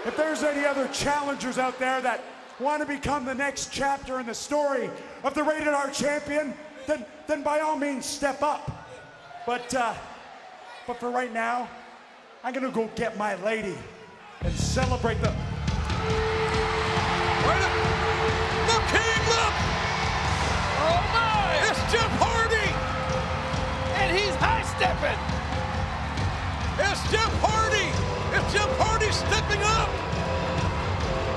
If there's any other challengers out there that want to become the next chapter in the story of the Rated R Champion, then by all means step up. But for right now, I'm gonna go get my lady and celebrate the... Wait a... Look, King, look! Oh my! It's Jeff Hardy! And he's high-stepping! It's Jeff Hardy! It's Jeff Hardy stepping up!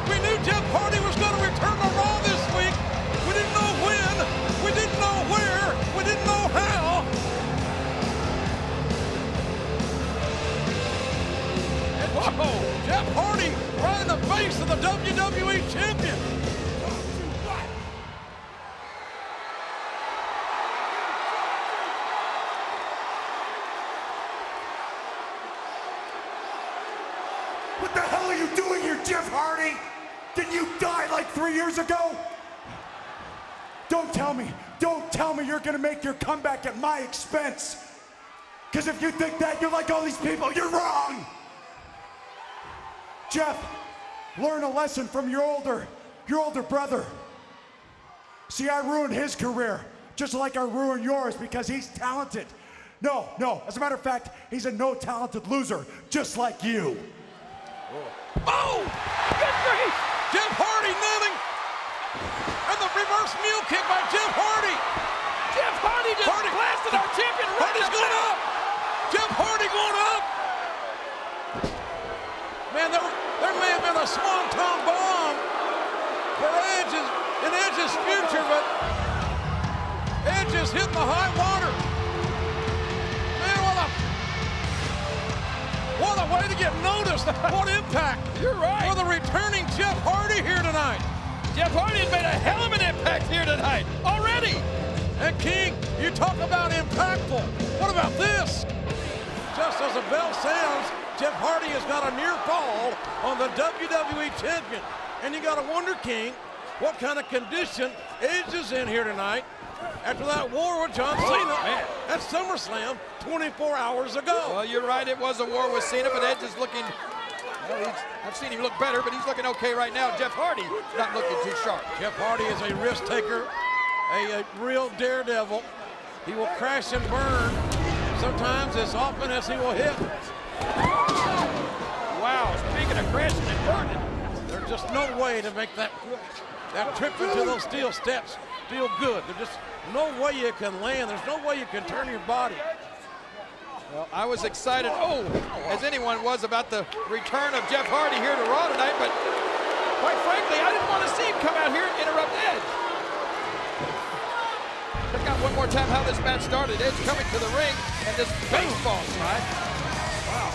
We knew Jeff Hardy was going to return to Raw this week. We didn't know when, we didn't know where, we didn't know how. And whoa, Jeff Hardy right in the face of the WWE Champion. What the hell are you doing here, Jeff Hardy? Didn't you die like 3 years ago? Don't tell me you're gonna make your comeback at my expense. Because if you think that you're like all these people, you're wrong. Jeff, learn a lesson from your older brother. See, I ruined his career, just like I ruined yours because he's talented. No, as a matter of fact, he's a no-talented loser, just like you. Oh! Good grief! Jeff Hardy nothing! And the reverse mule kick by Jeff Hardy! Jeff Hardy just blasted our champion right Hardy's in the going back. up! Jeff Hardy going up! Man, there may have been a swanton bomb for Edge's future, but Edge is hitting the high water. Man, what a way to get noticed. What impact. You're right. For the returning Jeff Hardy here tonight. Jeff Hardy has made a hell of an impact here tonight already. And King, you talk about impactful. What about this? Just as the bell sounds, Jeff Hardy has got a near fall on the WWE Champion. And you got to wonder, King, what kind of condition Edge is in here tonight after that war with John Cena at SummerSlam 24 hours ago. Well, you're right. It was a war with Cena, but Edge is looking... Well, I've seen him look better, but he's looking okay right now. Jeff Hardy not looking too sharp. Jeff Hardy is a risk taker, a real daredevil. He will crash and burn sometimes as often as he will hit. Wow, speaking of crashing and burning. There's just no way to make that trip into those steel steps feel good. There's just no way you can land. There's no way you can turn your body. Well, I was excited, as anyone was, about the return of Jeff Hardy here to Raw tonight, but quite frankly, I didn't want to see him come out here and interrupt Edge. Check out one more time how this match started. Edge coming to the ring, and this baseball slide. Wow.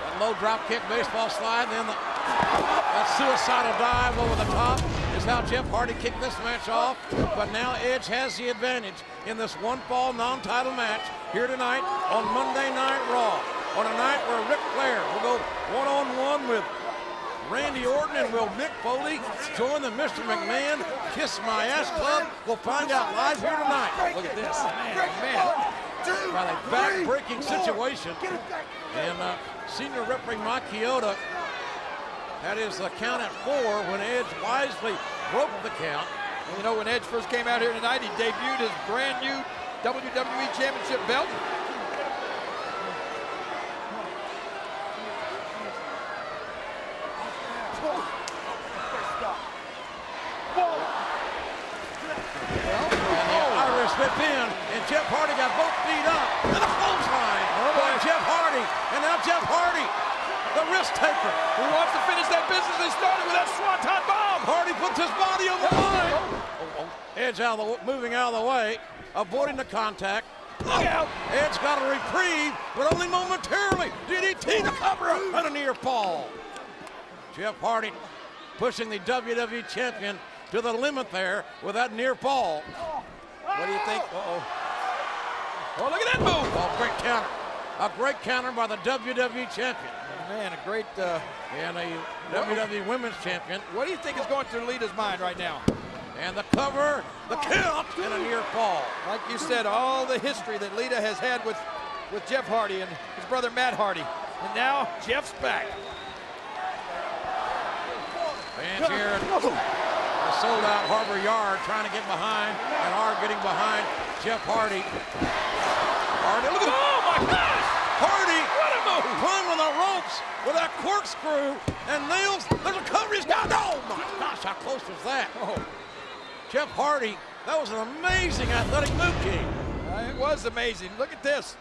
That low drop kick baseball slide, and then that suicidal dive over the top is how Jeff Hardy kicked this match off. But now Edge has the advantage in this one-fall non-title match here tonight on Monday Night Raw. On a night where Ric Flair will go one-on-one with Randy Orton, and will Mick Foley join the Mr. McMahon Kiss My Ass Club? We'll find out live here tonight. Look at this. Man. By a back-breaking situation. And senior referee Mike Chioda had his count at 4 when Edge wisely broke the count. And you know, when Edge first came out here tonight, he debuted his brand new WWE Championship belt. Irish whip in, and Jeff Hardy got both feet up. And a clothesline by Jeff Hardy. And now Jeff Hardy, the risk taker. Who wants to finish that business they started with that swanton bomb? Hardy puts his body on the line. Edge moving out of the way, avoiding the contact. Look out! Edge got a reprieve, but only momentarily. DDT to cover up and a near fall. Jeff Hardy pushing the WWE Champion to the limit there with that near fall. What do you think? Oh, look at that move! Oh, great counter. A great counter by the WWE Champion. Man, a great... and a WWE Women's Champion. What do you think is going through Lita's mind right now? And the cover, the count, and a near fall. Like you said, all the history that Lita has had with Jeff Hardy and his brother Matt Hardy. And now Jeff's back. Fans here at the sold-out Harbor Yard trying to get behind, and are getting behind Jeff Hardy. Hardy, look at Oh my gosh! Hardy! What a move! Hung on the ropes with that corkscrew and nails. There's a cover. He's got. Oh my gosh, how close was that? Oh, Jeff Hardy, that was an amazing athletic move, King. it was amazing. Look at this.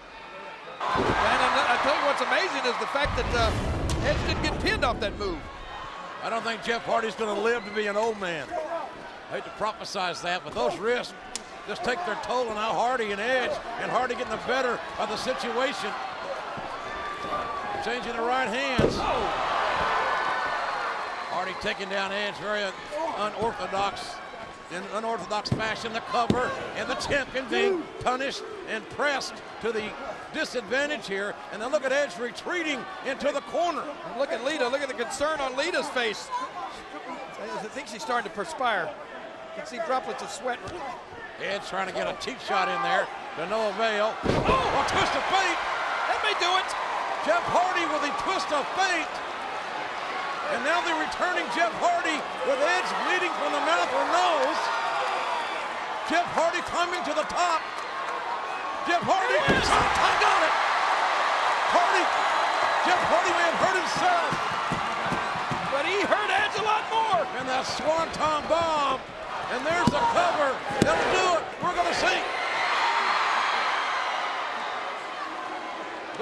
And I tell you what's amazing is the fact that Edge didn't get pinned off that move. I don't think Jeff Hardy's going to live to be an old man. I hate to prophesize that, but those wrists just take their toll on how Hardy and Edge, and Hardy getting the better of the situation. Changing the right hands. Hardy taking down Edge, very unorthodox, in unorthodox fashion. The cover, and the champion being punished and pressed to the disadvantage here. And then look at Edge retreating into the corner. And look at Lita. Look at the concern on Lita's face. I think she's starting to perspire. You can see droplets of sweat. Edge trying to get a cheap shot in there to no avail. Oh, a twist of fate. That may do it. Jeff Hardy with a twist of fate. And now the returning Jeff Hardy with Edge bleeding from the mouth or nose. Jeff Hardy climbing to the top. Jeff Hardy, I got it. Jeff Hardy may have hurt himself. But he hurt Edge a lot more. And that swanton bomb. And there's the cover. That'll do it. We're going to see.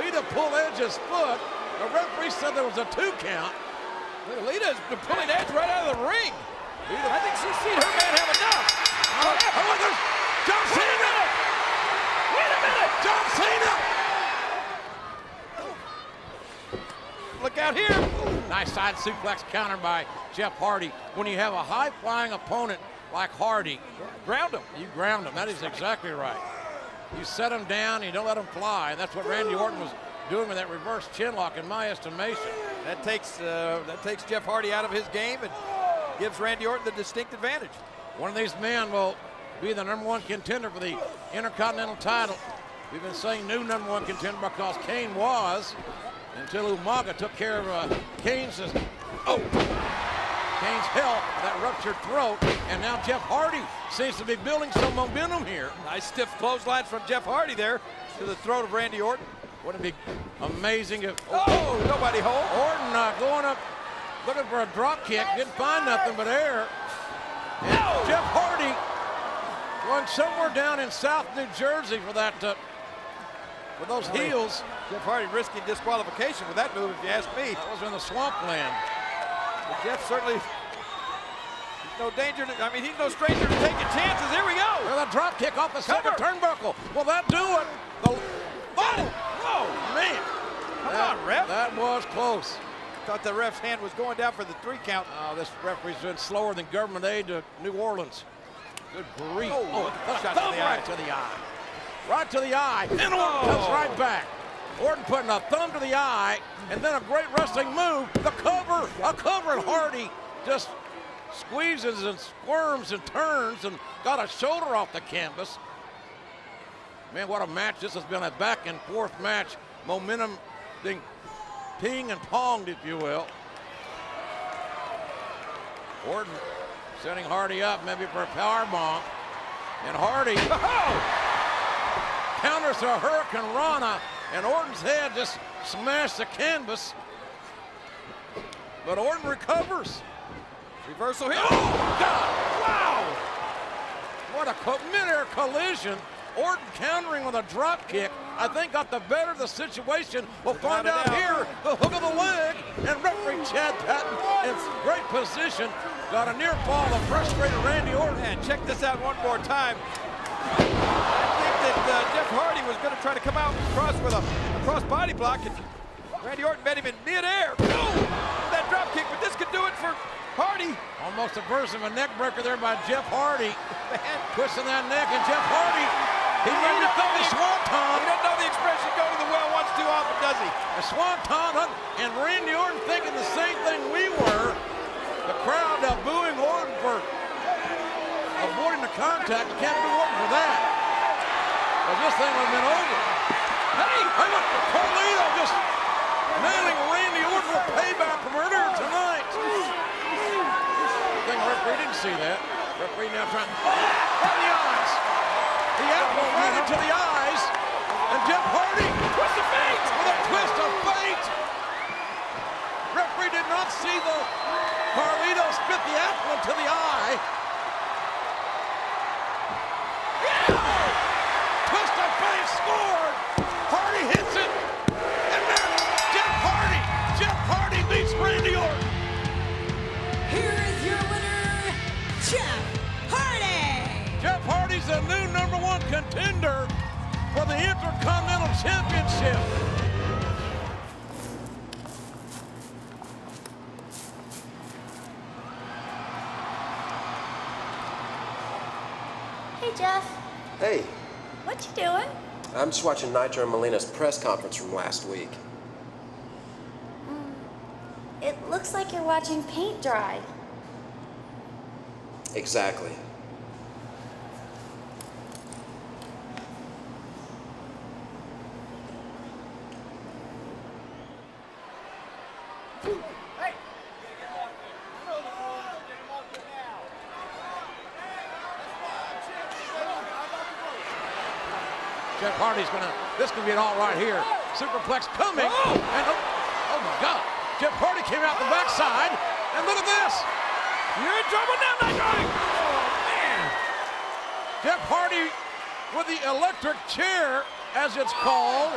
Lita pulled Edge's foot. The referee said there was a 2 count. Lita's pulling Edge right out of the ring. I think she's seen her man have enough. Oh, there's John Cena. Wait a minute. John Cena. Look out here. Nice side suplex counter by Jeff Hardy. When you have a high-flying opponent like Hardy, Ground him. you ground him. That is exactly right. You set him down, you don't let him fly. And that's what Randy Orton was doing with that reverse chinlock, in my estimation. That takes Jeff Hardy out of his game and gives Randy Orton the distinct advantage. One of these men will be the #1 contender for the Intercontinental title. We've been saying new #1 contender because Kane was, until Umaga took care of Kane's health, that ruptured throat, and now Jeff Hardy seems to be building some momentum here. Nice stiff clothesline from Jeff Hardy there to the throat of Randy Orton. Wouldn't it be amazing if Oh, nobody home. Orton going up, looking for a drop kick, didn't find nothing but air. And Jeff Hardy going somewhere down in South New Jersey for that, for those heels. Jeff Hardy risking disqualification with that move, if you ask me. That was in the swampland. But Jeff certainly, he's no danger. I mean, he's no stranger to taking chances. Here we go. Well, a drop kick off the second turnbuckle. Will that do it? Oh, man. Come on, ref. That was close. Thought the ref's hand was going down for the 3 count. This referee's been slower than government aid to New Orleans. Good grief. Oh, shot thumb to the right eye. to the eye. Right to the eye. And Orton comes right back. Orton putting a thumb to the eye, and then a great wrestling move. The cover, a cover, and Hardy just squeezes and squirms and turns and got a shoulder off the canvas. Man, what a match. This has been a back and forth match. Momentum being ping and ponged, if you will. Orton setting Hardy up maybe for a power bomb. And Hardy counters a Hurricane Rana, and Orton's head just smashed the canvas. But Orton recovers. Reversal here. Oh, God! Wow! What a mid-air collision. Orton countering with a drop kick. I think got the better of the situation. We'll find out here. The hook of the leg. And referee Chad Patton in great position. Got a near fall of frustrated Randy Orton. And check this out one more time. I think that Jeff Hardy was going to try to come out across with a cross body block, and Randy Orton met him in midair. That drop kick, but this could do it for Hardy. Almost a version of a neck breaker there by Jeff Hardy. Man, twisting that neck, and Jeff Hardy, he made the thumb the swanton. He doesn't know the expression go to the well once too often, does he? The swanton, and Randy Orton thinking the same thing we were. The crowd booing Orton for avoiding the contact. You can't boo Orton for that. Well, this thing would have been over. Hey, look, Carlito just nailing Randy Orton with payback from earlier tonight. didn't see that. Referee now trying. Right in the eyes. The apple ran into the eyes. And Jeff Hardy Twist of fate! with a twist of fate. Referee did not see the Carlito spit the apple into the eye. Twist of fate scored. Hardy hits it. And then Jeff Hardy beats Randy Orton. Here is your winner, Jeff Hardy. Jeff Hardy's the new #1 contender for the Intercontinental Championship. Hey, Jeff. Hey, What you doing? I'm just watching Nitro and Melina's press conference from last week. It looks like you're watching paint dry. Exactly. Jeff Hardy's this could be an all right here. Superplex coming. Oh! And oh my God. Jeff Hardy came out the backside. And look at this. You're in trouble now, Nitro! Oh, man! Jeff Hardy with the electric chair, as it's called.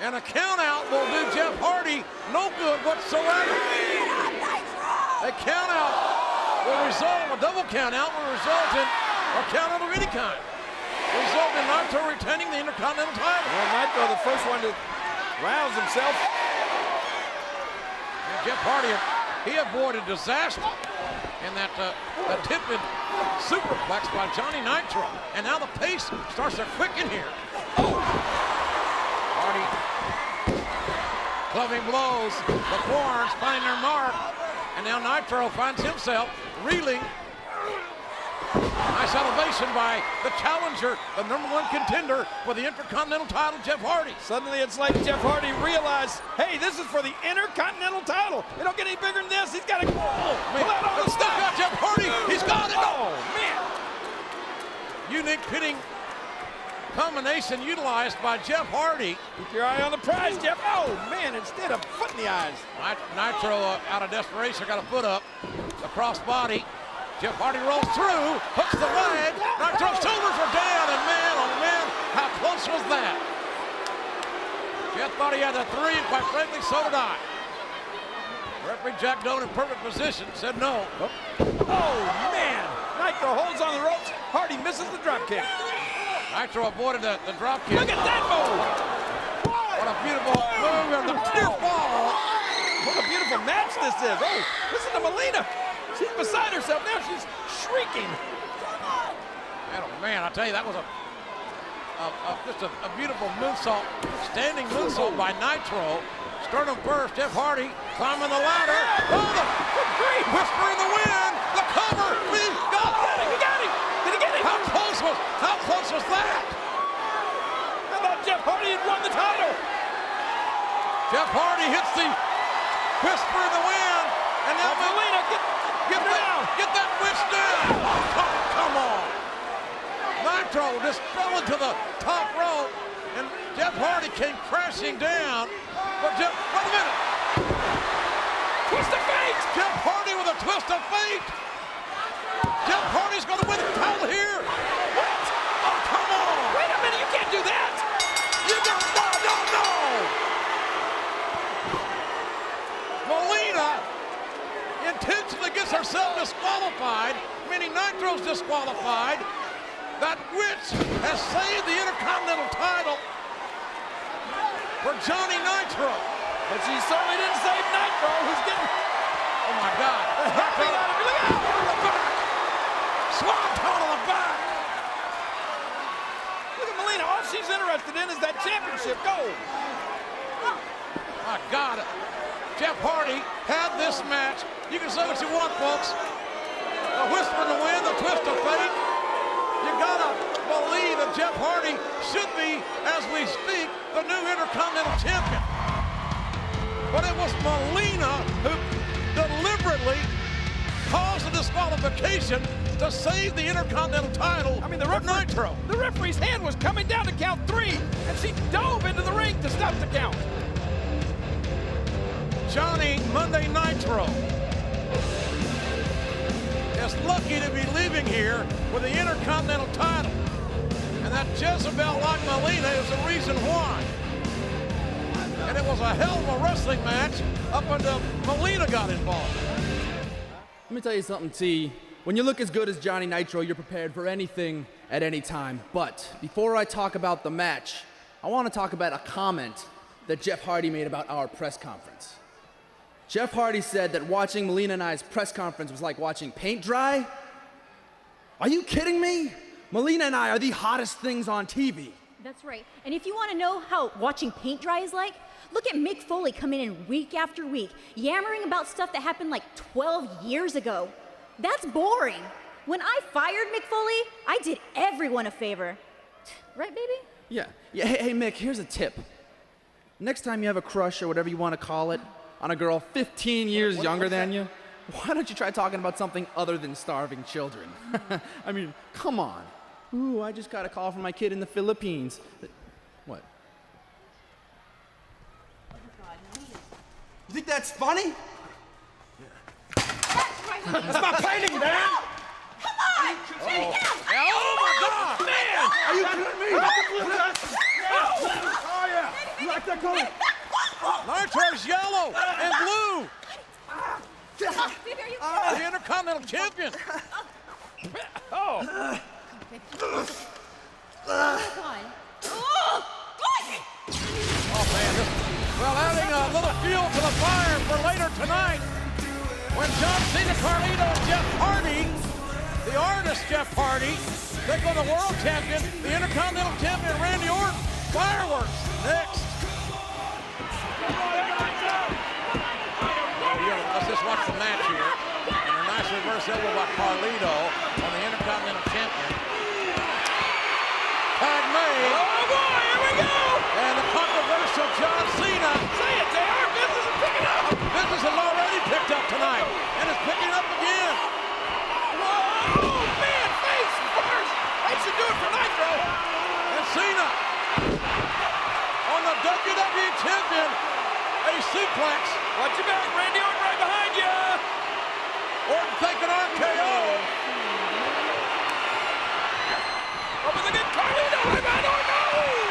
And a count out will do Jeff Hardy no good whatsoever. A count out will result, a double count out will result in a count out of any kind. Result in Nitro retaining the Intercontinental title. Well, Nitro, the first one to rouse himself. And Jeff Hardy, he avoided disaster in that the tipped superplex by Johnny Nitro. And now the pace starts to quicken here. Hardy clubbing blows. The forearms finding their mark. And now Nitro finds himself reeling. Nice elevation by the challenger, the #1 contender for the Intercontinental title, Jeff Hardy. Suddenly it's like Jeff Hardy realized, hey, this is for the Intercontinental title. It don't get any bigger than this. He's got to pull out all the Stuck stuff. out Jeff Hardy. He's got it. Oh, man. Unique pitting combination utilized by Jeff Hardy. Keep your eye on the prize, Jeff. Oh, man, instead of foot in the eyes. Nitro, out of desperation, got a foot up. The crossbody. Jeff Hardy rolls through, hooks the leg. Nitro's shoulders are down, and man, oh man, how close was that? Jeff thought he had the 3, and quite frankly, so did I. Referee Jack Doan in perfect position said no. Oh, man. Nitro holds on the ropes. Hardy misses the drop kick. Nitro avoided the drop kick. Look at that move. What a beautiful move, and the near fall. What a beautiful match this is. Oh, listen to Melina. She's beside herself now. She's shrieking. Man, oh man, I tell you, that was just a beautiful moonsault, standing moonsault by Nitro. Sternum first, Jeff Hardy climbing the ladder. Oh, the whisper in the wind, the cover. We got it. He got him. Did he get him? How close was that? I thought Jeff Hardy had won the title. Jeff Hardy hits the whisper in the wind, and now Melina, get that witch down. Oh, come on. Nitro just fell into the top rope, and Jeff Hardy came crashing down. But wait a minute. Twist of fate. Jeff Hardy with a twist of fate. Jeff Hardy's going to win the title here. What? Oh, come on. Wait a minute, you can't do that. You got no. Melina intentionally gets herself disqualified, meaning Nitro's disqualified. That witch has saved the Intercontinental title for Johnny Nitro. But she certainly didn't save Nitro, who's getting Oh my God. the heck beat out of him. Look out. To the back. Swanton to the back. Look at Melina. All she's interested in is that championship gold. My God. Jeff Hardy had this match. You can say what you want, folks. The whisper in the wind, the twist of fate. You gotta believe that Jeff Hardy should be, as we speak, the new Intercontinental Champion. But it was Melina who deliberately caused the disqualification to save the Intercontinental title. I mean, the for Nitro. referee's hand was coming down to count 3, and she dove into the ring to stop the count. Johnny Monday Nitro is lucky to be leaving here with the Intercontinental title. And that Jezebel-like Melina is the reason why. And it was a hell of a wrestling match up until Melina got involved. Let me tell you something, T. When you look as good as Johnny Nitro, you're prepared for anything at any time. But before I talk about the match, I want to talk about a comment that Jeff Hardy made about our press conference. Jeff Hardy said that watching Melina and I's press conference was like watching paint dry. Are you kidding me? Melina and I are the hottest things on TV. That's right. And if you want to know how watching paint dry is like, look at Mick Foley coming in week after week, yammering about stuff that happened like 12 years ago. That's boring. When I fired Mick Foley, I did everyone a favor. Right, baby? Yeah. Hey, Mick, here's a tip. Next time you have a crush or whatever you want to call it on a girl 15 years younger than you, why don't you try talking about something other than starving children? I mean, come on. Ooh, I just got a call from my kid in the Philippines. What? You think that's funny? That's not painting, man! Come on! Oh my God! Man! Are you kidding me? Oh, yeah! You like that color? Nitro's yellow and blue. Baby, are you The Intercontinental Champion. Oh, Oh man, well, adding a little fuel to the fire for later tonight when John Cena, Carlito, and Jeff Hardy, the artist Jeff Hardy, take on the world champion, the Intercontinental champion Randy Orton. Fireworks next. Let's just watch the match here. And a nice reverse elbow by Carlito on the Intercontinental champion. Tag made. oh boy, here we go! And the controversial John Cena. Say it, JR, business is picking up! Business has already picked up tonight, and it's picking up again. Whoa, man, face first! That should do it for Nitro! And Cena on the WWE champion, a suplex. Watch your back, Randy Orton right behind you! Orton taking RKO. Over the good Carlito right behind Orton!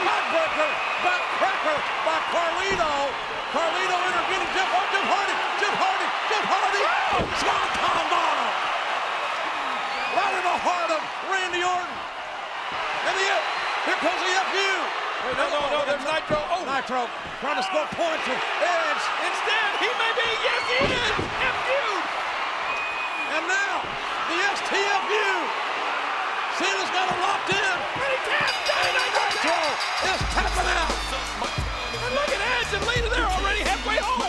Backbreaker, backcracker by Carlito. Carlito intervening. Jeff Hardy. Swanton bomb. Right in the heart of Randy Orton. And here comes the FU. Wait, no, there's Nitro. Oh, Nitro trying to score points with Edge. instead, he may be, yes he is! FU! And now, the STFU. Cena's got it locked in. And he tapped! Nitro is tapping out. And look at Edge and Lita, they're already halfway home!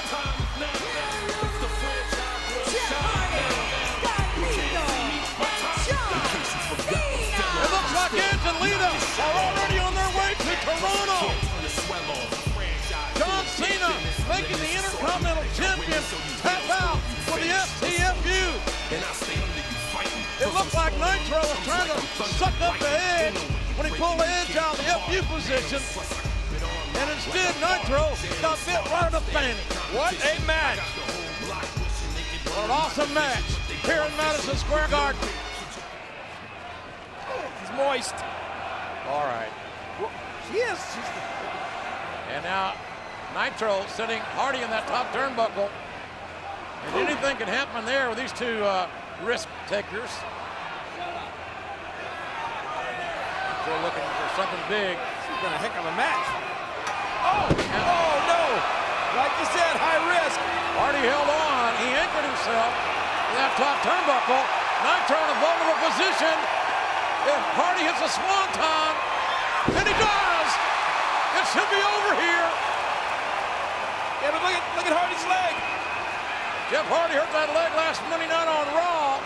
It looks like Edge and Lita are already on their way to Toronto. John Cena making the Intercontinental Champion tap out for the STFU. It looked like Nitro was trying to suck up the Edge when he pulled the Edge out of the FU position. And instead, Nitro got bit right in the fanny. What a match! What an awesome match here in Madison Square Garden. He's moist. All right. Well, she is. And now Nitro sitting Hardy in that top turnbuckle. And anything can happen there with these two risk takers. They're looking for something big. This has been a heck of a match. Oh no! Like you said, high risk. Hardy held on. He anchored himself in that top turnbuckle. Nitro in a vulnerable position. If Hardy hits a swanton, and he does, it should be over here. Yeah, but look at Hardy's leg. Jeff Hardy hurt that leg last Monday night on Raw.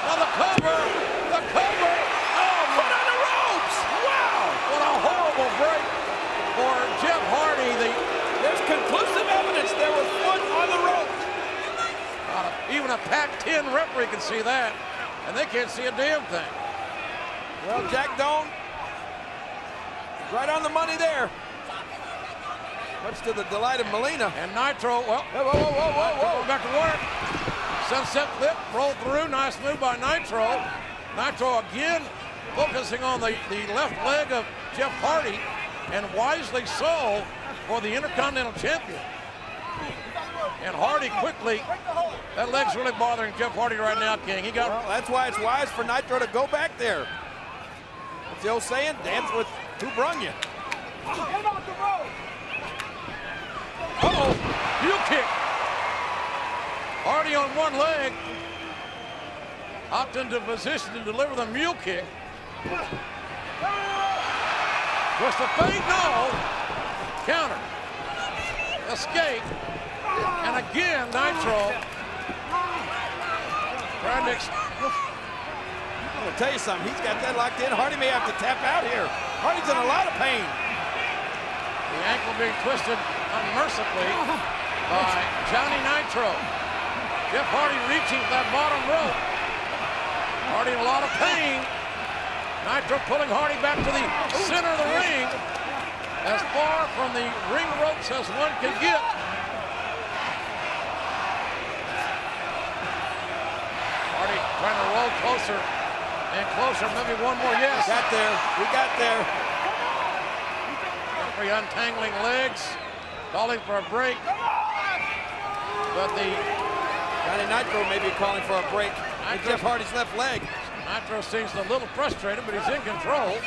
Now the cover. Oh, Foot on the ropes. Wow. what a horrible break for Jeff Hardy. There's conclusive evidence there was foot on the ropes. Even a Pac-10 referee can see that, and they can't see a damn thing. Well, Jack Doan, right on the money there. Much to the delight of Molina. And Nitro, well, Whoa. back to work. Sunset flip, roll through, nice move by Nitro. Nitro again focusing on the left leg of Jeff Hardy, and wisely so for the Intercontinental Champion. And Hardy quickly, that leg's really bothering Jeff Hardy right now, King. Well, that's why it's wise for Nitro to go back there. What's the old saying? Dance with who brung you. Uh-oh, heel kick. Hardy on one leg. Hopped into position to deliver the mule kick. Twist the feint, no. Counter. Escape. And again, Nitro. Trying to I'm going to tell you something. He's got that locked in. Hardy may have to tap out here. Hardy's in a lot of pain. the ankle being twisted unmercifully by Johnny Nitro. Jeff Hardy reaching that bottom rope. Hardy in a lot of pain. Nitro pulling Hardy back to the center of the ring, as far from the ring ropes as one can get. Hardy trying to roll closer and closer, maybe one more, yes. Got there, we got there. Referee untangling legs, calling for a break. But the Johnny Nitro may be calling for a break with Jeff Hardy's left leg. Nitro seems a little frustrated, but he's in control.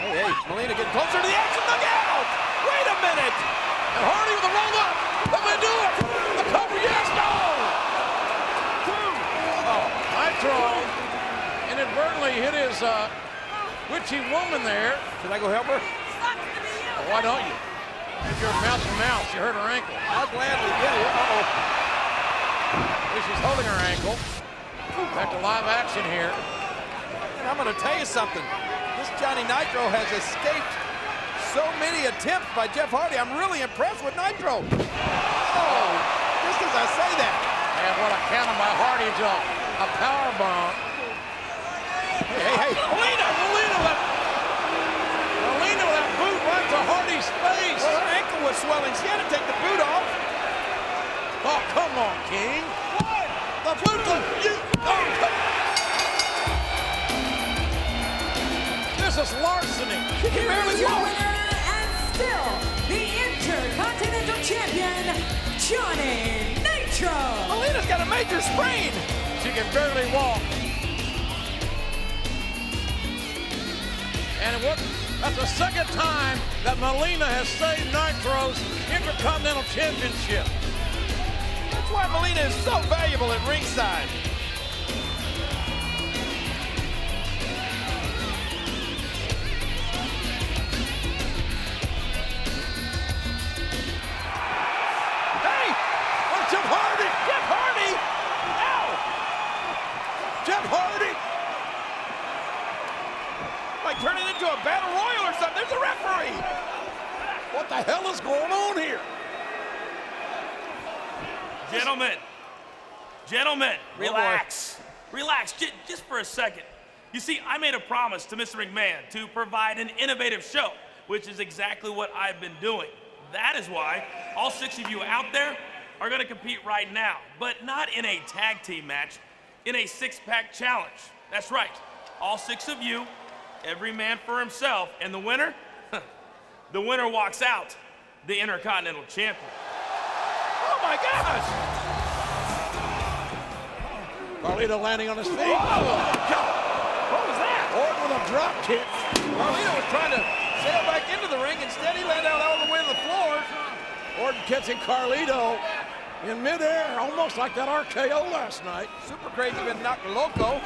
Hey, Molina getting closer to the action. Look out! Wait a minute! And Hardy with a roll up. Will they do it? The cover, yes, no! Oh, Nitro inadvertently hit his witchy woman there. Should I go help her? Well, why don't you? If you're mouth to mouth, you hurt her ankle. I'll gladly get it. Uh-oh. At least she's holding her ankle. Back to live action here. And I'm going to tell you something. This Johnny Nitro has escaped so many attempts by Jeff Hardy. I'm really impressed with Nitro. Oh, just as I say that. And what a counter by Hardy into a power bomb. Hey, Molina! Molina with that boot right to Hardy's face. Well, her ankle was swelling. She had to take the boot off. Oh, come on, King. What? The boot, This is larceny. She can barely Your walk. winner and still the Intercontinental Champion, Johnny Nitro. Molina's got a major sprain. She can barely walk. And that's the second time that Molina has saved Nitro's Intercontinental Championship. That's why Molina is so valuable at ringside. Hey! Oh, Jeff Hardy! Jeff Hardy! Ow! Jeff Hardy! Like turning into a battle royal or something. There's a referee! What the hell is going on here? Gentlemen, relax. Relax, just for a second. You see, I made a promise to Mr. McMahon to provide an innovative show, which is exactly what I've been doing. That is why all 6 of you out there are gonna compete right now, but not in a tag team match, in a 6-pack challenge. That's right, all 6 of you, every man for himself, and the winner? The winner walks out, the Intercontinental Champion. Oh my gosh! Carlito landing on his feet. What was that? Orton with a drop kick. Carlito was trying to sail back into the ring. Instead, he landed out all the way to the floor. Orton catching Carlito in midair, almost like that RKO last night. Super Crazy been knocked loco.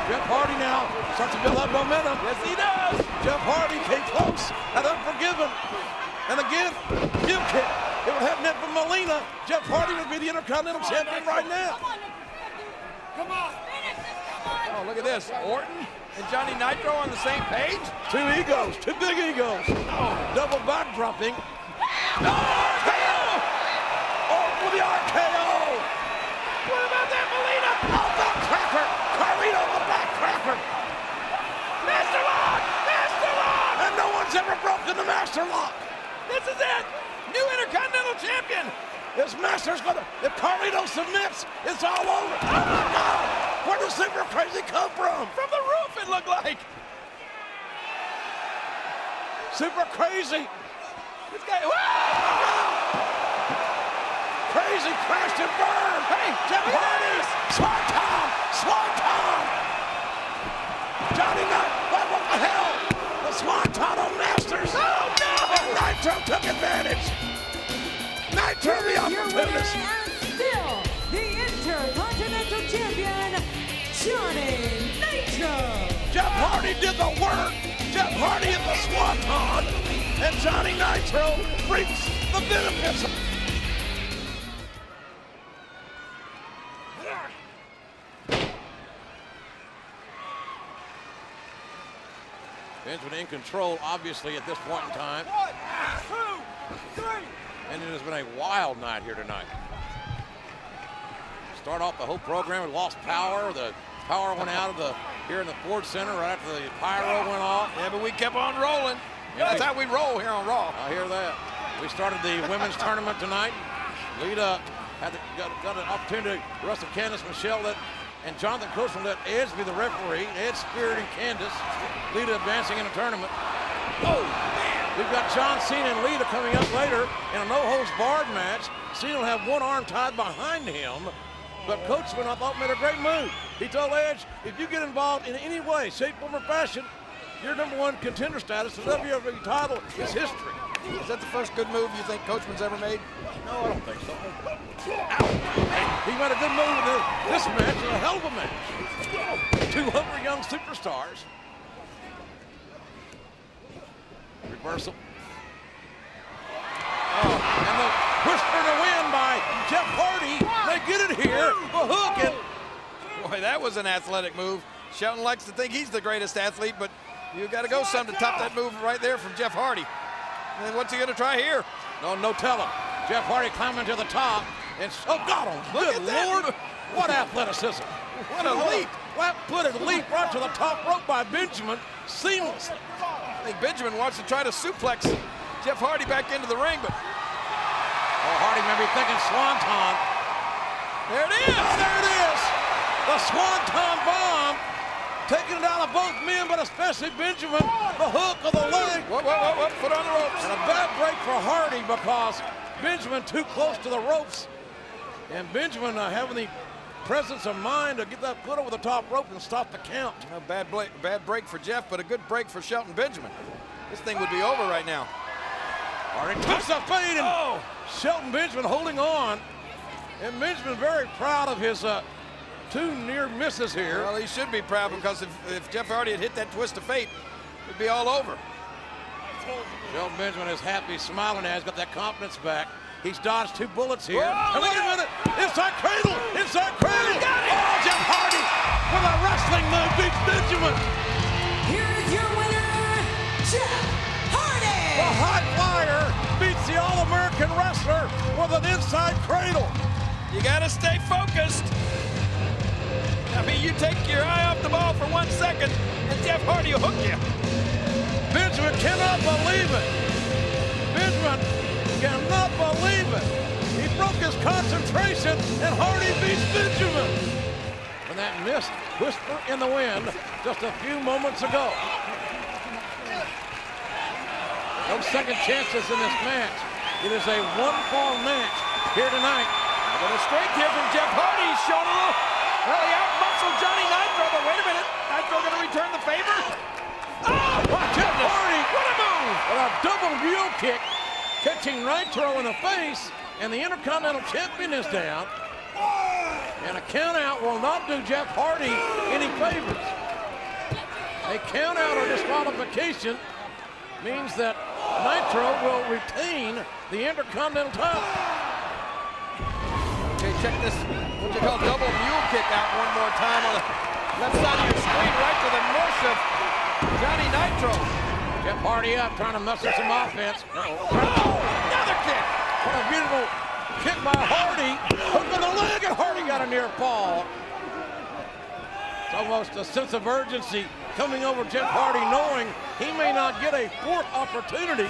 Jeff Hardy now starts to build up momentum. Yes, he does. Jeff Hardy came close at Unforgiven. And again, heel kick. It would have meant for Molina. Jeff Hardy would be the Intercontinental Champion right now. Come on. Oh, look at this. Orton and Johnny Nitro on the same page. Two egos, two big egos. Oh, double back dropping. Oh, broken the master lock. This is it. New Intercontinental Champion. His master's gonna, if Carlito submits, it's all over. Oh my God! Where does Super Crazy come from? From the roof, it looked like. Super Crazy. This guy, Crazy crashed and burned. Hey, Jeff Hardy. Swanton. Swanton. Johnny Knight. What the hell? The Swanton on Masters. Oh no! And Nitro took advantage. Nitro the Your winner opportunist. and still the Intercontinental Champion, Johnny Nitro. Jeff Hardy did the work. Jeff Hardy at the Swanton. And Johnny Nitro reaps the benefits. Benjamin in control, obviously, at this point in time. 1, 2, 3. And it has been a wild night here tonight. Start off the whole program, we lost power. The power went out of here in the Ford Center right after the pyro went off. Yeah, but we kept on rolling. That's how we roll here on Raw. I hear that. We started the women's tournament tonight. Lita got an opportunity to wrestle Candice Michelle and Jonathan Coachman let Edge be the referee. Edge spearing Candice. Lita advancing in the tournament. Oh, man. We've got John Cena and Lita coming up later in a no-holds-barred match. Cena will have one arm tied behind him, but Coachman, I thought, made a great move. He told Edge, if you get involved in any way, shape, form, or fashion, your #1 contender status, the WWE title, is history. Is that the first good move you think Coachman's ever made? No, I don't think so. Ow. He made a good move in this match, a hell of a match. Two hungry young superstars. Reversal. Oh, and the whisper in the wind by Jeff Hardy. They get it here. The hook and Boy, that was an athletic move. Shelton likes to think he's the greatest athlete, but you got to go some to top that move right there from Jeff Hardy. And then what's he going to try here? no telling. Jeff Hardy climbing to the top and got him. Look Good at that. Lord. What athleticism. What a leap. Flat-footed leap right to the top rope by Benjamin seamlessly. I think Benjamin wants to try to suplex Jeff Hardy back into the ring, but Oh, Hardy may be thinking Swanton. there it is. Oh, there it is. The Swanton bomb. Taking it out of both men, but especially Benjamin. The hook of the leg. Whoa, foot on the ropes. And a bad break for Hardy because Benjamin too close to the ropes. And Benjamin having the presence of mind to get that foot over the top rope and stop the count. A bad break for Jeff, but a good break for Shelton Benjamin. This thing would be over right now. Hardy touched the fade, and Shelton Benjamin holding on. And Benjamin very proud of his two near misses here. Well, he should be proud because if Jeff Hardy had hit that twist of fate, it'd be all over. Shelton Benjamin is happy, smiling now. He's got that confidence back. He's dodged 2 bullets here. Whoa, And wait a minute. Inside cradle. Inside cradle. Oh, Jeff Hardy with a wrestling move beats Benjamin. Here is your winner, Jeff Hardy. The high flyer beats the All-American wrestler with an inside cradle. You got to stay focused. I mean, you take your eye off the ball for 1 second, and Jeff Hardy will hook you. Benjamin cannot believe it. Benjamin cannot believe it. He broke his concentration, and Hardy beats Benjamin. And that missed whisper in the wind just a few moments ago. No second chances in this match. It is a one-fall match here tonight. But a strength here from Jeff Hardy. He's shown a little, well, he out-muscled Johnny Nitro, but wait a minute. Nitro going to return the favor? Oh, Jeff Hardy, what a move! with a double mule kick, catching Nitro in the face, and the Intercontinental Champion is down. And a count-out will not do Jeff Hardy any favors. A count-out or disqualification means that Nitro will retain the Intercontinental title. Okay, check this, what you call double mule kick out one more time on the left side of your screen, right to the north of Johnny Nitro. Jeff Hardy up, trying to muster some offense. Another kick. What a beautiful kick by Hardy. Hook on the leg, and Hardy got a near fall. It's almost a sense of urgency coming over Jeff Hardy, knowing he may not get a fourth opportunity.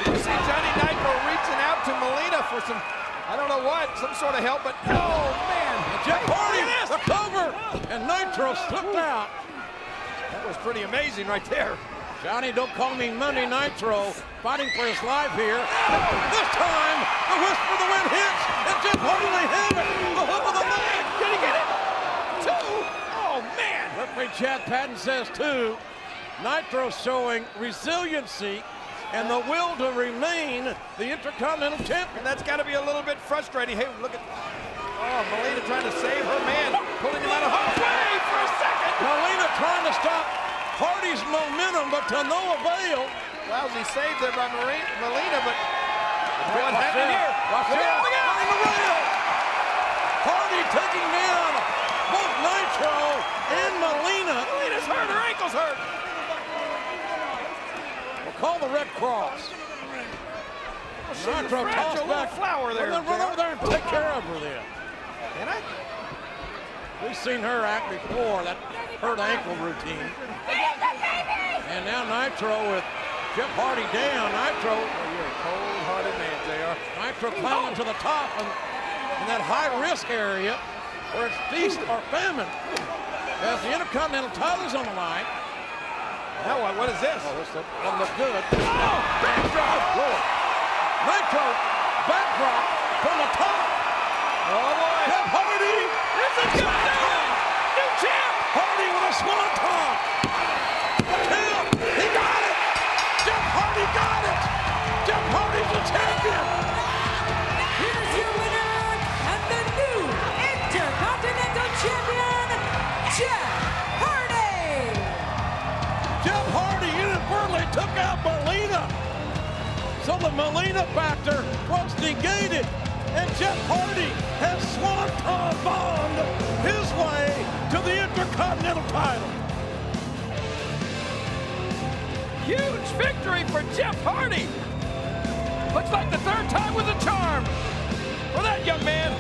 You see Johnny Nitro reaching out to Molina for some, I don't know what, some sort of help, but oh man. Jeff Hardy, the cover, and Nitro slipped out. That was pretty amazing right there. Johnny, don't call me Monday Nitro, fighting for his life here. This time, the whisper of the wind hits, and Jeff Hardy may have it. The hook of the leg. Did he get it? 2. Oh, man. Referee Chad Patton says 2. Nitro showing resiliency and the will to remain the Intercontinental Champion. And that's got to be a little bit frustrating. Hey, look at, oh, Molina trying to save her man, pulling him out of harm's way for a second. Molina trying to stop Hardy's momentum, but to no avail. Lousy save there by Molina, but what Watch happened here? Watch Look out. out, look out. On the rail. Hardy taking down both Nitro and Molina. Molina's hurt, her ankle's hurt. We'll call the Red Cross. Nitro tossed Fragile back. little flower there. Well, then run over there and take care of her then. And We've seen her act before, that hurt ankle routine. And now Nitro with Jeff Hardy down. Nitro, you're a cold-hearted man, JR. Nitro climbing to the top in that high-risk area where it's feast or famine. As the Intercontinental title's on the line. Now what is this? Oh, this doesn't look good. Oh, backdrop. Nitro, backdrop from the top. Oh, boy. Jeff Hardy. This is good. New champ. Hardy with a swanton. Champ, he got it. Jeff Hardy got it. Jeff Hardy's the champion. Here's your winner and the new Intercontinental Champion, Jeff Hardy. Jeff Hardy inadvertently took out Molina. So the Molina factor was negated. And Jeff Hardy has swanton bombed his way to the Intercontinental title. Huge victory for Jeff Hardy. Looks like the third time was a charm for that young man.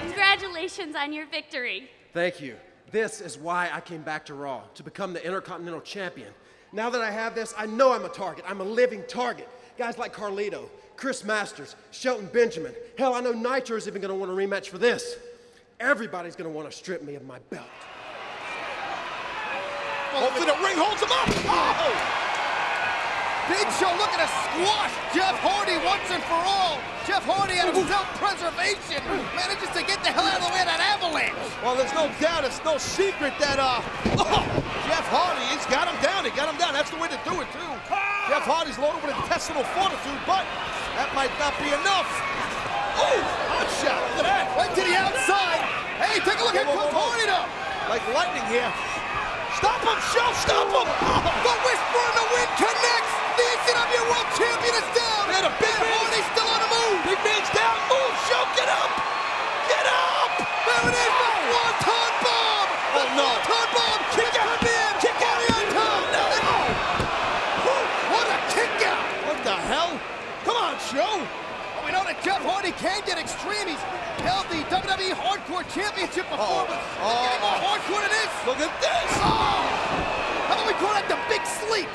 Congratulations on your victory. Thank you. This is why I came back to Raw, to become the Intercontinental Champion. Now that I have this, I know I'm a target. I'm a living target. Guys like Carlito, Chris Masters, Shelton Benjamin. Hell, I know Nitro's even going to want a rematch for this. Everybody's going to want to strip me of my belt. Hopefully the ring holds him up. Oh! Big Show looking to squash Jeff Hardy once and for all. Jeff Hardy out of self-preservation manages to get the hell out of the way of that avalanche. Well, there's no doubt, it's no secret that Jeff Hardy, he's got him down. He got him down. That's the way to do it, too. Jeff Hardy's loaded with intestinal fortitude, but that might not be enough. Oh, hot shot. Look at that. Right to the outside. Hey, take a look at Hardy though. Like lightning here. Stop him, Show, stop him! The whisper in the wind connects. The ECW World Champion is down. Man, the big man Hardy's still on the move. Big man's down. Move, Show, get up! Get up! There it is, the Swanton Bomb. Oh, no. Swanton Bomb. Kick out. Kick out on top. No. What a kick out. What the hell? Come on, Show. Well, we know that Jeff Hardy can get extreme. He's held the WWE Hardcore Championship before, but it's getting more hardcore than this. Look at this. Oh! How about we call that the big sleep?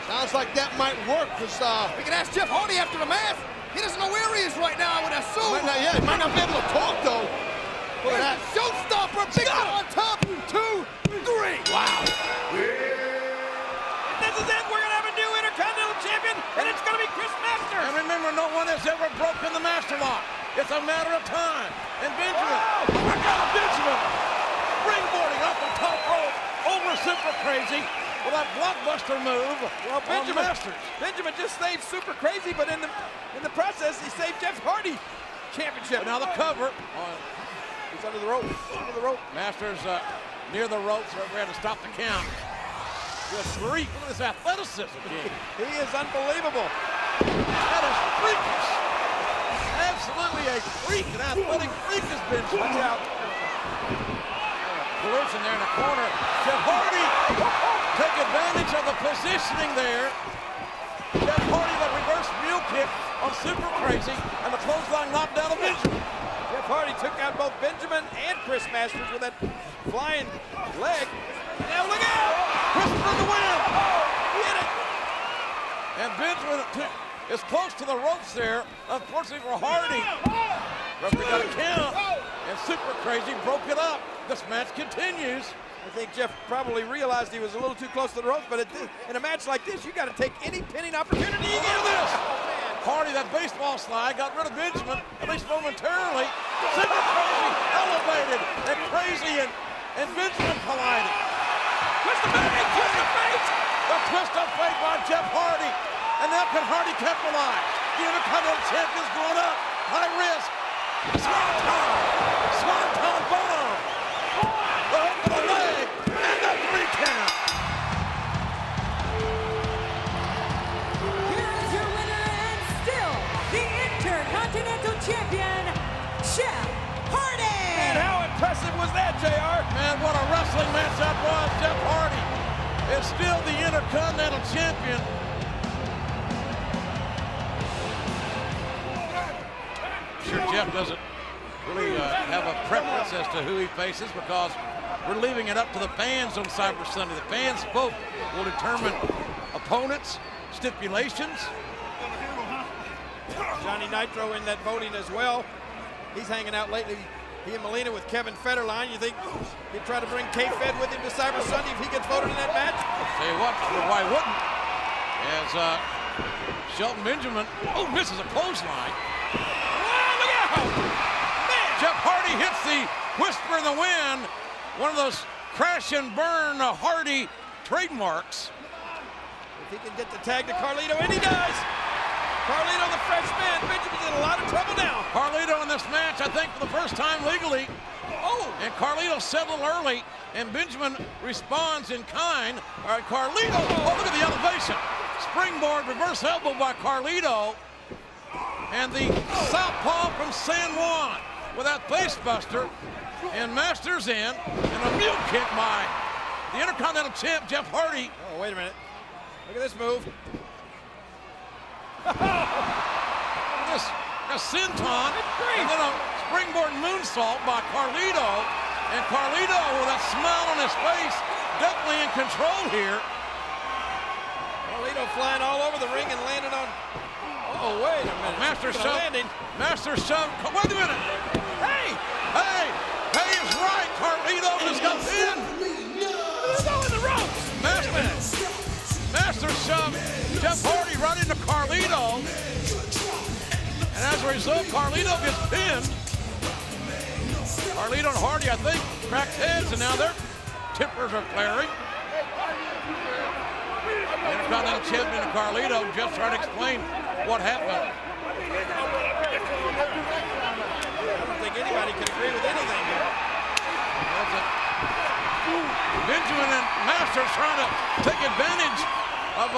Sounds like that might work, because We can ask Jeff Hardy after the match. He doesn't know where he is right now, I would assume. he might not be able to talk, though. Look at that. Showstopper, big one on top. 2, 3. Wow. This is it. We're going to have a new Intercontinental Champion, and it's going to be Chris Masters. And remember, no one has ever broken the master lock. It's a matter of time. And Benjamin, look out, Benjamin, springboarding off the top rope over Super Crazy with that blockbuster move. Well, Benjamin just saved Super Crazy, but in the process, he saved Jeff Hardy championship. But now the cover. He's under the rope. Under the rope. Masters near the ropes. We're going to stop the count. Good grief. Look at this athleticism. He is unbelievable. That is freakish. Absolutely a freak, an athletic freak has been. Watch out. Collision there in the corner. Jeff Hardy take advantage of the positioning there. Jeff Hardy, the reverse mule kick on Super Crazy, and the clothesline knockdown of Benjamin. Jeff Hardy took out both Benjamin and Chris Masters with that flying leg. Now look out! Whisper in the wind. Hit it! And Benjamin is close to the ropes there. Unfortunately for Hardy. Referee got a count. And Super Crazy broke it up. This match continues. I think Jeff probably realized he was a little too close to the ropes, but in a match like this, you got to take any pinning opportunity you get. Look at this. Hardy, that baseball slide, got rid of Benjamin, at least momentarily. Super Crazy elevated, and Crazy and Benjamin collided. Twist of fate! Twist of fate! The twist of fate by Jeff Hardy. And now can Hardy capitalize? The Intercontinental Champion's going up. High risk. Swanton! Swanton bomb! The hook to the leg, and the 3 count. Here is your winner and still the Intercontinental Champion, Jeff Hardy. And how impressive was that, JR? Man, what a wrestling match that was. Jeff Hardy is still the Intercontinental Champion. Sure, Jeff doesn't really have a preference as to who he faces because we're leaving it up to the fans on Cyber Sunday. The fans vote will determine opponents, stipulations. Johnny Nitro in that voting as well. He's hanging out lately. He and Melina with Kevin Federline. You think he'd try to bring K-Fed with him to Cyber Sunday if he gets voted in that match? I'll tell you what, why wouldn't? As Shelton Benjamin, misses a clothesline. Wow, look out! Man! Jeff Hardy hits the Whisper in the Wind, one of those crash and burn Hardy trademarks. If he can get the tag to Carlito, and he does! Carlito, the freshman. Benjamin's in a lot of trouble now. Carlito in this match, I think, for the first time legally. And Carlito settled early, and Benjamin responds in kind. All right, Carlito, look at the elevation. Springboard reverse elbow by Carlito. And the southpaw from San Juan with that face buster. And Masters in, and a mule kick by the Intercontinental Champ, Jeff Hardy. Oh, wait a minute. Look at this move. This a senton, and then a springboard moonsault by Carlito. And Carlito, with that smile on his face, definitely in control here. Carlito flying all over the ring and landing on... Oh, wait a minute. Master shove. Landing. Master shove. Wait a minute. Hey! Hey! Hey is right. Carlito just got pinned. Who's going the ropes? Master shove. Jeff Hardy right into Carlito. And as a result, Carlito gets pinned. Carlito and Hardy, I think, cracked heads, and now their tempers are flaring. Intercontinental Champion Carlito just trying to explain what happened. I don't think anybody can agree with anything here. Benjamin and Masters trying to take advantage of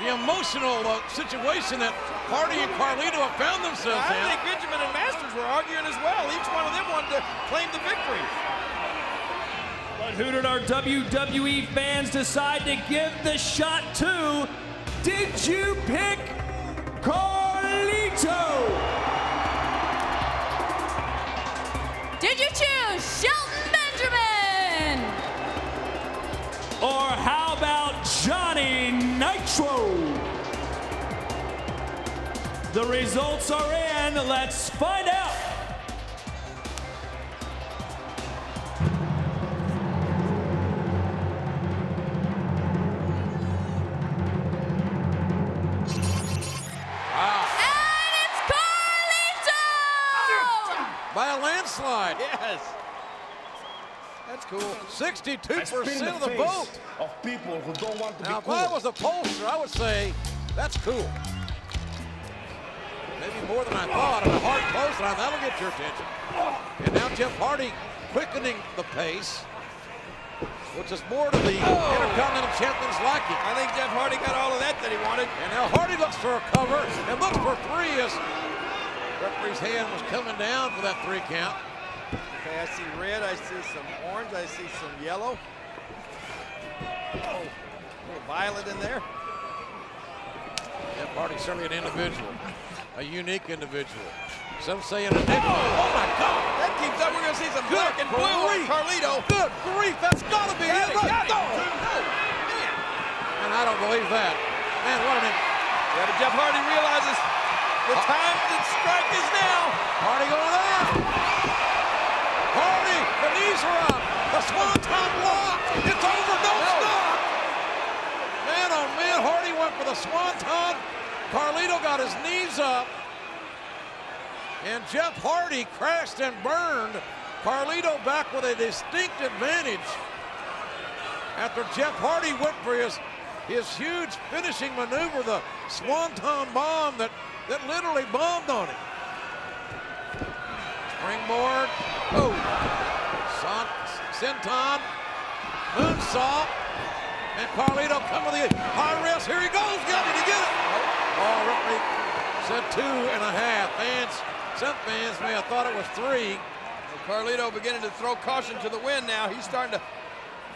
the emotional situation that Hardy and Carlito have found themselves in. I think Benjamin and Masters were arguing as well. Each one of them wanted to claim the victory. But who did our WWE fans decide to give the shot to? Did you pick Carlito? Did you choose Shelton Benjamin? Or how about Johnny Nitro? The results are in. Let's find out. By a landslide. Yes. That's cool. 62% of the vote. Of people who don't want to now, be cool. if I was a pollster, I would say that's cool. Maybe more than I thought. And a hard clothesline, that'll get your attention. And now Jeff Hardy quickening the pace, which is more to the Intercontinental Champion's liking. I think Jeff Hardy got all of that he wanted. And now Hardy looks for a cover and looks for 3 as referee's hand was coming down for that 3 count. Okay, I see red, I see some orange, I see some yellow. Oh, a little violet in there. Jeff Hardy's certainly an individual, a unique individual. Some say an enigma. Oh my God! That keeps up. We're going to see some black and blue on Carlito. Good grief, that's got to be it. Got it. And I don't believe that. Man, what an... Yeah, but Jeff Hardy realizes the time to strike is now. Hardy going up. Hardy, the knees are up. The swanton block. It's over, don't stop. Man, oh man, Hardy went for the swanton. Carlito got his knees up. And Jeff Hardy crashed and burned. Carlito back with a distinct advantage after Jeff Hardy went for his huge finishing maneuver, the swanton bomb that literally bombed on him. Springboard. Oh. Senton. Moonsault. And Carlito come with the high wrist. Here he goes. Did he get it? Oh, referee said 2.5. Some fans may have thought it was 3. Well, Carlito beginning to throw caution to the wind now. He's starting to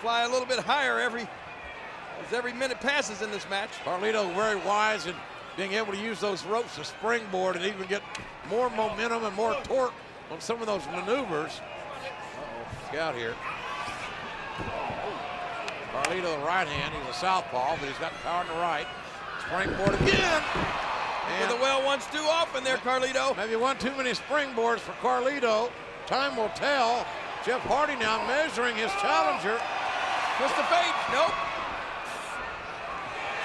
fly a little bit higher as every minute passes in this match. Carlito very wise in being able to use those ropes to springboard and even get more momentum and more torque on some of those maneuvers. Look out here. Carlito, the right hand. He's a southpaw, but he's got power in the right. Springboard again. And the well once too often there, Carlito. Maybe one too many springboards for Carlito. Time will tell. Jeff Hardy now measuring his challenger. Twist of fate. Nope.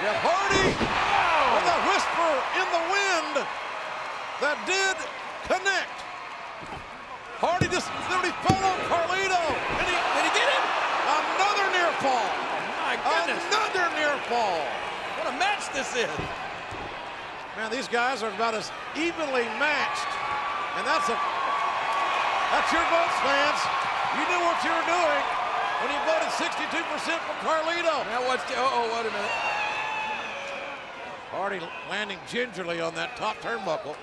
Jeff Hardy with a whisper in the wind that did connect. Hardy just literally fell on Carlito. Did he get him? Another near fall. My goodness. Another near fall. What a match this is. Man, these guys are about as evenly matched. And that's your votes, fans. You knew what you were doing when you voted 62% for Carlito. Now what's wait a minute. Hardy landing gingerly on that top turnbuckle,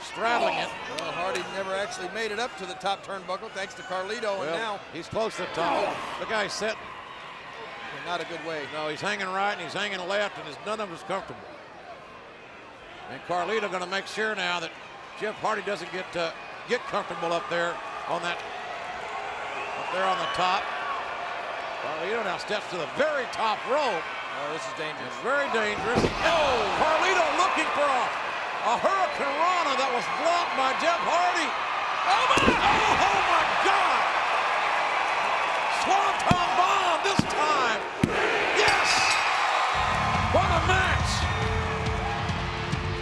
straddling it. Well, Hardy never actually made it up to the top turnbuckle thanks to Carlito, and now he's close to the top. The guy's set. Not a good way. No, he's hanging right and he's hanging left, and none of them is comfortable. And Carlito going to make sure now that Jeff Hardy doesn't get comfortable up there on the top. Carlito now steps to the very top rope. Oh, this is dangerous. It's very dangerous. Oh, Carlito looking for a Hurricane Rana that was blocked by Jeff Hardy. Oh my God! Swanton bomb this time. Yes! What a match!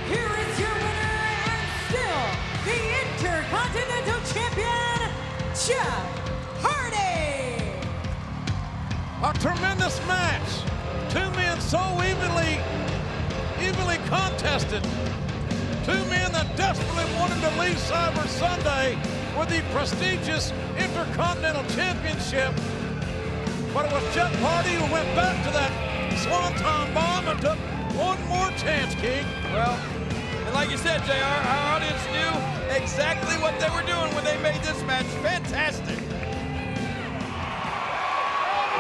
Here is your winner and still the Intercontinental Champion, Jeff Hardy. A tremendous match. Two men so evenly contested. Two men that desperately wanted to leave Cyber Sunday with the prestigious Intercontinental Championship. But it was Jeff Hardy who went back to that swanton bomb and took one more chance, King. Well, and like you said, JR, our audience knew exactly what they were doing when they made this match fantastic.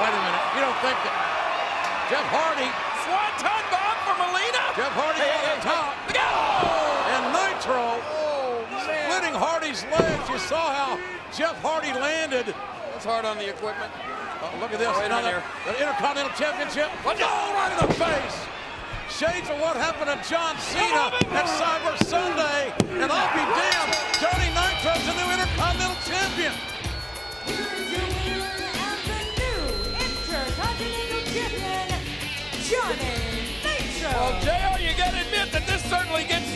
Wait a minute. You don't think that Jeff Hardy... Swanton bomb for Molina. Jeff Hardy on the top. And Nitro splitting Hardy's legs. You saw how Jeff Hardy landed. That's hard on the equipment. Look at this. The Intercontinental Championship. Right in the face. Shades of what happened to John Cena at Cyber Sunday. And I'll be damned. Johnny Nitro's the new Intercontinental Champion. Here is your winner and the new Intercontinental Champion, Johnny Nitro. Well, JR, you got to admit that this certainly gets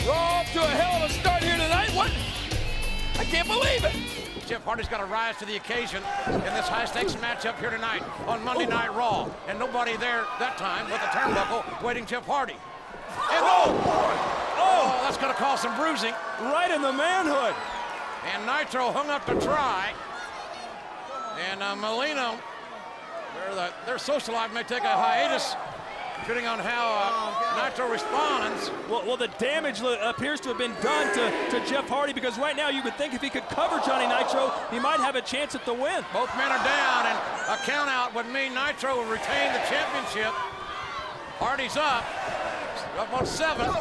Raw off to a hell of a start here tonight. What? I can't believe it. Jeff Hardy's got to rise to the occasion in this high-stakes matchup here tonight on Monday Night Raw. And nobody there that time with a turnbuckle waiting Jeff Hardy. And oh, that's going to cause some bruising. Right in the manhood. And Nitro hung up to try. And Molina, their social life may take a hiatus, depending on how Nitro responds. Well, the damage appears to have been done to Jeff Hardy, because right now you would think if he could cover Johnny Nitro, he might have a chance at the win. Both men are down, and a count out would mean Nitro will retain the championship. Hardy's up. Up on 7. The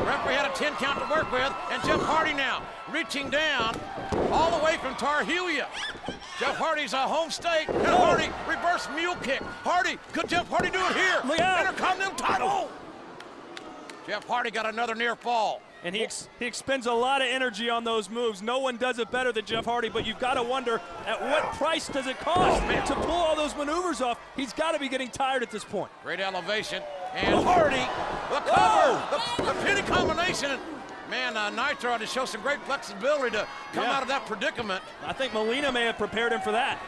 referee had a 10 count to work with, and Jeff Hardy now reaching down all the way from Tar Helia. Jeff Hardy's a home state, and Hardy reverse mule kick. Hardy, could Jeff Hardy do it here? Look out. Intercontinental title. Jeff Hardy got another near fall. And he expends a lot of energy on those moves. No one does it better than Jeff Hardy, but you've got to wonder, at what price does it cost to pull all those maneuvers off? He's got to be getting tired at this point. Great elevation. And Hardy, the cover, the pinning combination. And man, Nitro had to show some great flexibility to come out of that predicament. I think Melina may have prepared him for that.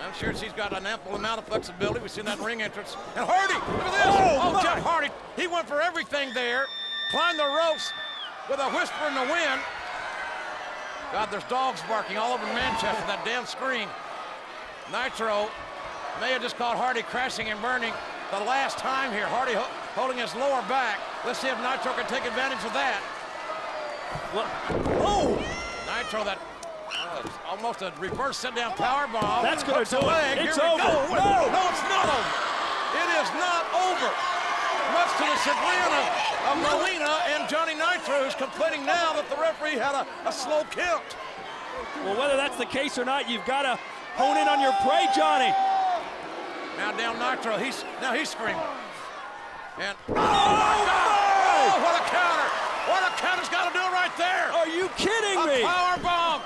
I'm sure she's got an ample amount of flexibility. We've seen that in ring entrance. And Hardy, look at this. Oh, Jeff Hardy, he went for everything there. Climbed the ropes with a whisper in the wind. God, there's dogs barking all over Manchester, that damn screen. Nitro may have just caught Hardy crashing and burning the last time here. Hardy holding his lower back. Let's see if Nitro can take advantage of that. Oh! Nitro, that almost a reverse sit-down power bomb. That's going to do it. It's Here we over. go. No, it's not over. It is not over. Much to the chagrin of Melina and Johnny Nitro, who's complaining now that the referee had a slow count. Well, whether that's the case or not, you've got to hone in on your prey, Johnny. Now down Nitro, he's screaming. And oh, what a counter! What a counter's got to do it right there! Are you kidding me? A power bomb!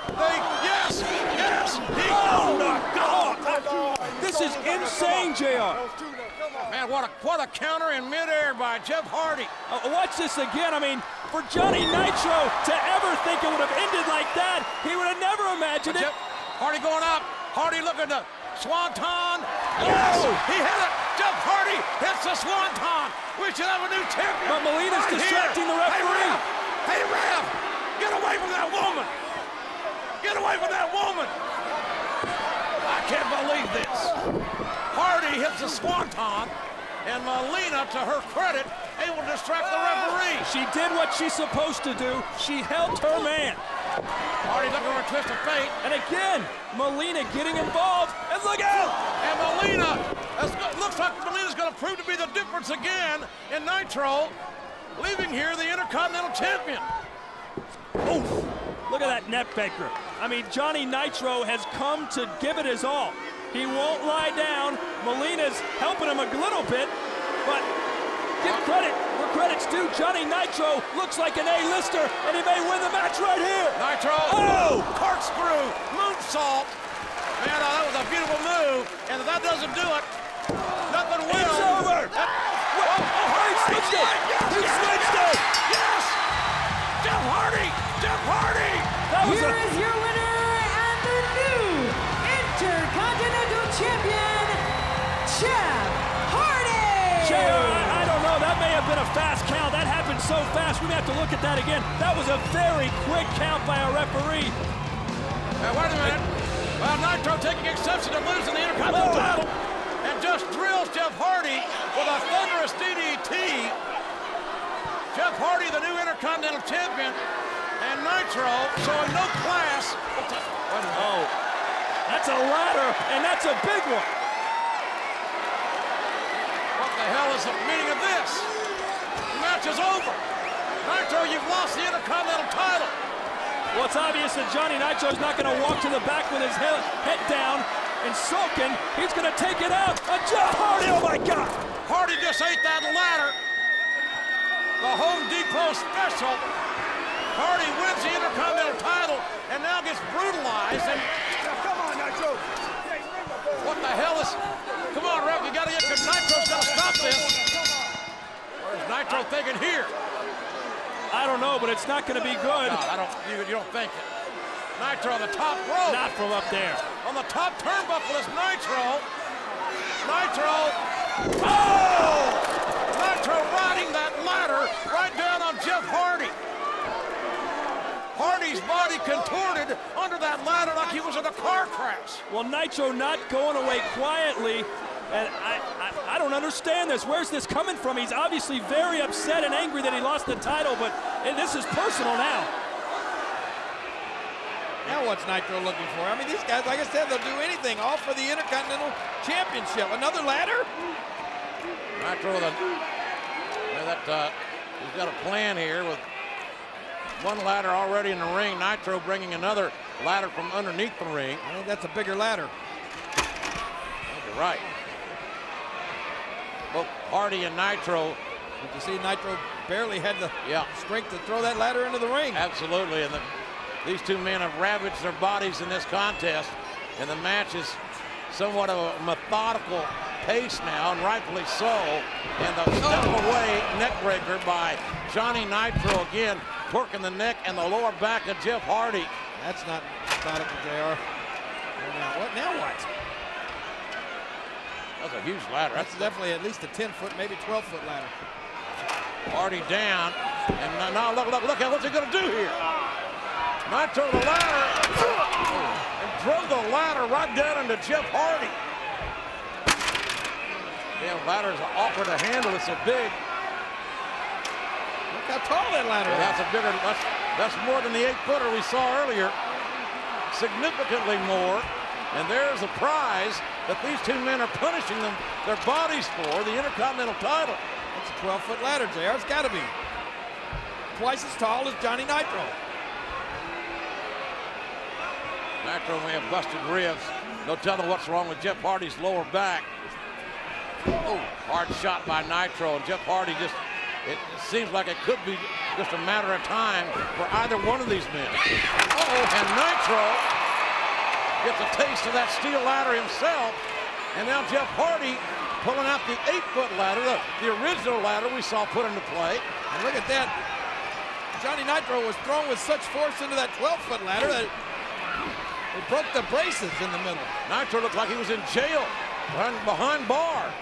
Yes! Oh my God! This is insane, JR. Man, what a counter in midair by Jeff Hardy. Watch this again. I mean, for Johnny Nitro to ever think it would have ended like that, he would have never imagined it. Hardy going up. Hardy looking to Swanton. Yes! He hit it. Jeff Hardy hits the Swanton. We should have a new champion. But Melina's distracting the referee. Hey, ref! Get away from that woman! Get away from that woman! I can't believe this. Hardy hits the Swanton, and Melina, to her credit, able to distract the referee. She did what she's supposed to do. She helped her man. Hardy looking for a twist of fate. And again, Melina getting involved. And look out! And Melina, looks like Melina's going to prove to be the difference again in Nitro, leaving here the Intercontinental Champion. Oof. Look at that neckbreaker. I mean, Johnny Nitro has come to give it his all. He won't lie down. Melina's helping him a little bit, but give credit where credit's due. Johnny Nitro looks like an A-lister, and he may win the match right here. Nitro, corkscrew, moonsault. Man, that was a beautiful move, and if that doesn't do it, nothing will. It's over. He switched it. He switched it. Yes! Jeff Hardy! Jeff Hardy! Here is your winner and the new Intercontinental Champion, Jeff Hardy! I don't know. That may have been a fast count. That happened so fast. We may have to look at that again. That was a very quick count by a referee. Now, wait a minute. Well, Nitro taking exception to losing the Intercontinental title and just drills Jeff Hardy with a thunderous DDT. Jeff Hardy, the new Intercontinental Champion, and Nitro showing no class. Oh, that's a ladder, and that's a big one. What the hell is the meaning of this? The match is over. Nitro, you've lost the Intercontinental title. Well, it's obvious that Johnny Nitro's not going to walk to the back with his head down and sulking. He's going to take it out on Jeff Hardy. Oh, my God. Hardy just ate that ladder. The Home Depot special. Hardy wins the Intercontinental title and now gets brutalized. And Come on, Nitro. what the hell is... Come on, ref, you got to get... Nitro's got to stop this. Or is Nitro thinking here? I don't know, but it's not going to be good. No, you don't think it. Nitro on the top rope. Not from up there. On the top turnbuckle is Nitro. Nitro. Oh! Nitro riding that ladder right down on Jeff Hardy. Hardy's body contorted under that ladder like he was in a car crash. Well, Nitro not going away quietly, and I don't understand this. Where's this coming from? He's obviously very upset and angry that he lost the title, but this is personal now. Now what's Nitro looking for? I mean, these guys, like I said, they'll do anything, all for the Intercontinental Championship. Another ladder? Nitro, that He's got a plan here with one ladder already in the ring. Nitro bringing another ladder from underneath the ring. I think that's a bigger ladder. You're right. Both Hardy and Nitro. Did you see Nitro barely had the strength to throw that ladder into the ring? Absolutely, and these two men have ravaged their bodies in this contest, and the match is somewhat of a methodical pace now, and rightfully so. And the step away neck breaker by Johnny Nitro again, torquing the neck and the lower back of Jeff Hardy. That's not methodical, JR. Now what? That's a huge ladder. That's definitely at least a 10-foot, maybe 12-foot ladder. Hardy down, and now look, what's he gonna do here? Nitro the ladder, and drove the ladder right down into Jeff Hardy. Damn, ladder is awkward to handle, it's so big. Look how tall that ladder is. That's more than the 8-footer we saw earlier. Significantly more. And there's a prize that these two men are punishing their bodies for, the Intercontinental title. It's a 12-foot ladder, JR. It's got to be. Twice as tall as Johnny Nitro. Nitro may have busted ribs. No telling what's wrong with Jeff Hardy's lower back. Oh, hard shot by Nitro, and Jeff Hardy it seems like it could be just a matter of time for either one of these men. And Nitro gets a taste of that steel ladder himself, and now Jeff Hardy pulling out the 8-foot ladder, the original ladder we saw put into play. And look at that. Johnny Nitro was thrown with such force into that 12-foot ladder that it broke the braces in the middle. Nitro looked like he was in jail, behind bars.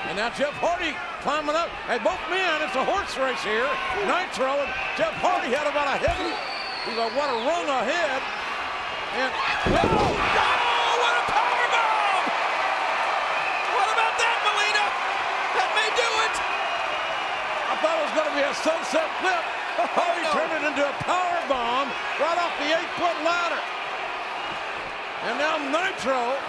And now Jeff Hardy climbing up. Hey, both men, it's a horse race here. Nitro and Jeff Hardy had about a heavy, he's a rung ahead. And, what a powerbomb! What about that, Melina? That may do it. I thought it was going to be a sunset flip. Hardy turned it into a powerbomb right off the 8-foot ladder. And now Nitro's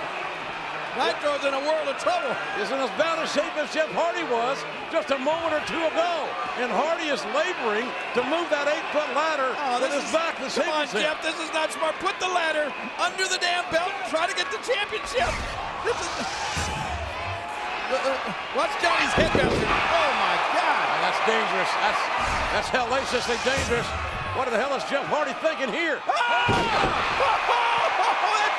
in a world of trouble. Is in as bad a shape as Jeff Hardy was just a moment or two ago. And Hardy is laboring to move that 8-foot ladder with his back the same. Come on, Jeff, this is not smart. Put the ladder under the damn belt and try to get the championship. This is... Watch Johnny's head bouncing. Oh, my God. Oh, that's dangerous. That's hellaciously dangerous. What the hell is Jeff Hardy thinking here? That's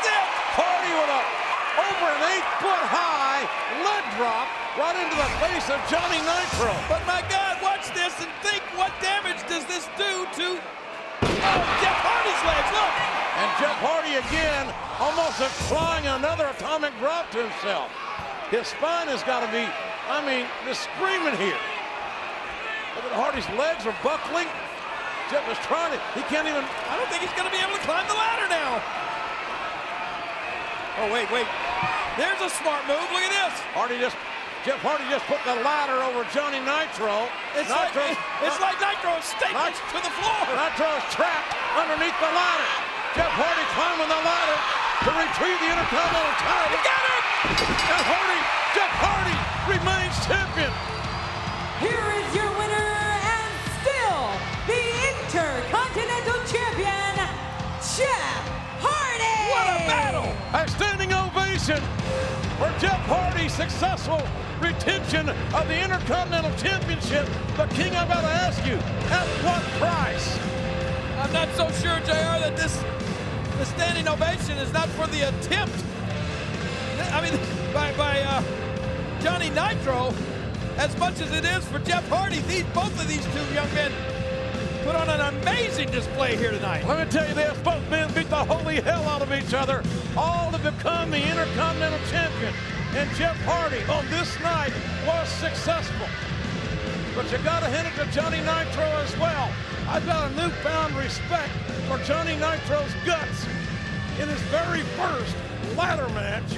it. Hardy with over an 8-foot high leg drop right into the face of Johnny Nitro. But my God, watch this and think, what damage does this do to Jeff Hardy's legs? Look. And Jeff Hardy again almost applying another atomic drop to himself. His spine has got to be, just screaming here. Look at Hardy's legs are buckling. Jeff is trying to, he can't even. I don't think he's going to be able to climb the ladder now. Oh, wait. There's a smart move. Look at this. Jeff Hardy just put the ladder over Johnny Nitro. It's like Nitro is stapled to the floor. Nitro is trapped underneath the ladder. Jeff Hardy climbing the ladder to retrieve the Intercontinental title. He got it! And Jeff Hardy remains champion. Here is your winner and still the Intercontinental Champion, Jeff Hardy! What a battle! A standing ovation for Jeff Hardy's successful retention of the Intercontinental Championship. But King, I've got to ask you, at what price? I'm not so sure, JR, that the standing ovation is not for the attempt. By Johnny Nitro, as much as it is for Jeff Hardy. Both of these two young men put on an amazing display here tonight. Let me tell you this, both men beat the holy hell out of each other, all to become the Intercontinental Champion. And Jeff Hardy on this night was successful. But you gotta hand it to Johnny Nitro as well. I've got a newfound respect for Johnny Nitro's guts. In his very first ladder match,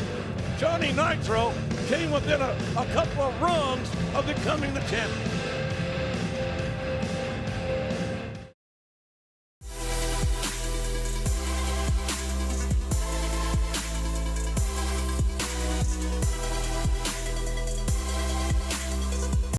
Johnny Nitro came within a couple of rungs of becoming the champion.